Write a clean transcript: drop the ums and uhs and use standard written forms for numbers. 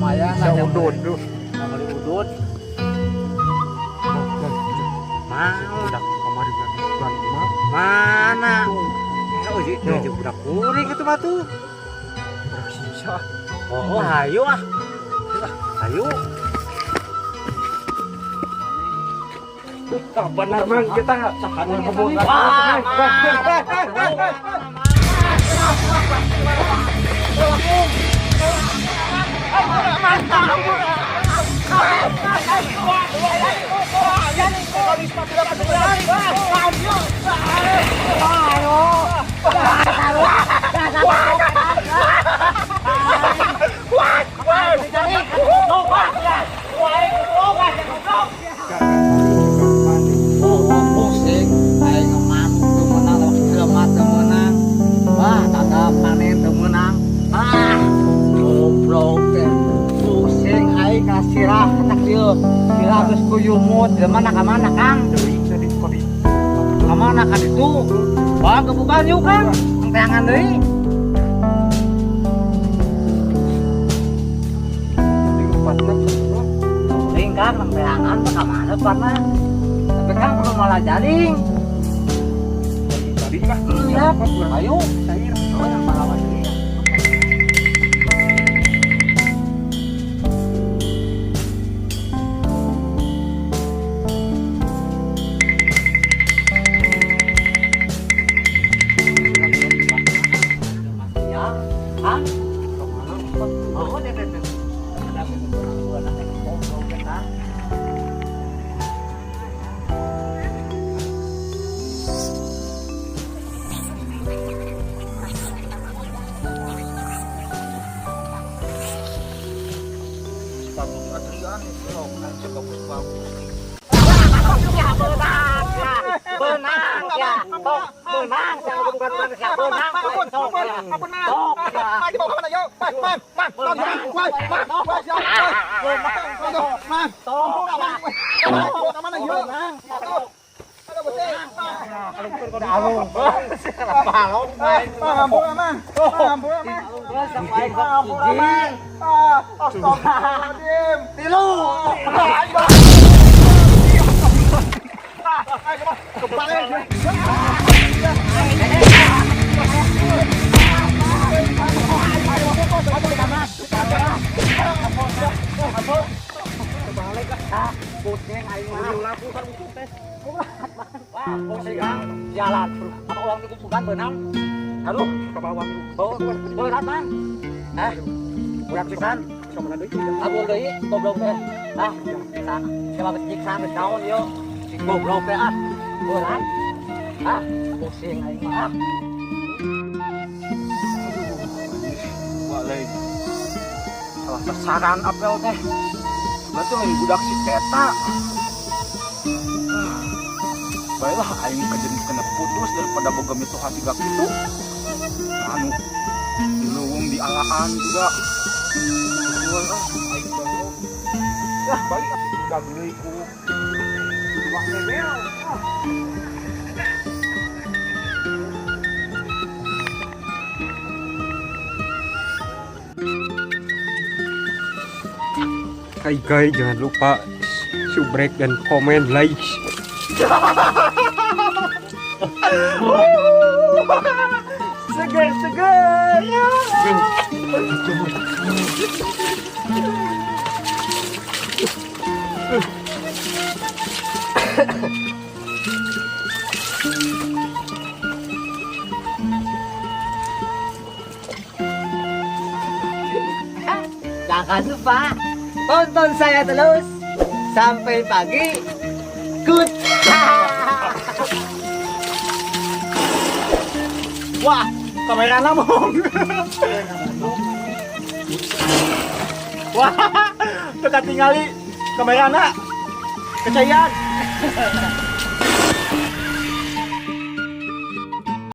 lumayan lah yang udut tuh. Yang beli udut. Mau dak kamari bulan mana? Oh, jadi budak kuring itu mah tuh. Bisa. Oh, ayo ah. Ayo. Benar bang kita sahanan kebun. Harus kuyumut, mana kemana Kang? Kemana kan itu? Wah, kebukaan yuk Kang, tangan deh. Jaring Kang, tangan tuh kemana karena? Tapi Kang belum malah jaring. Tadi kah? Iya, ayo, cair. Oh, yang pahlawan dia. Jalan, apa uang itu bukan benang? Aduh, ke bawah itu. Berat man. Budak pisan. Abu deui goblok teh. Pisan. Coba becik sampe tahun yo. Goblok teh berat. Pusing aing mah. Walai. Salah sasaran apel teh. Berarti lain budak si Teta. Baiklah aing kena putus daripada bogem itu hati gak gitu. Anu dileuweung di alaan juga. Aing banget. Lah baik udah beli ku. Tukang bebel. Hai guys, jangan lupa subscribe dan komen like. Segar. Jangan lupa tonton saya terus sampai pagi. Good. Wah, kamera nabong. Wah, teka tingali kamera na. Kecayan.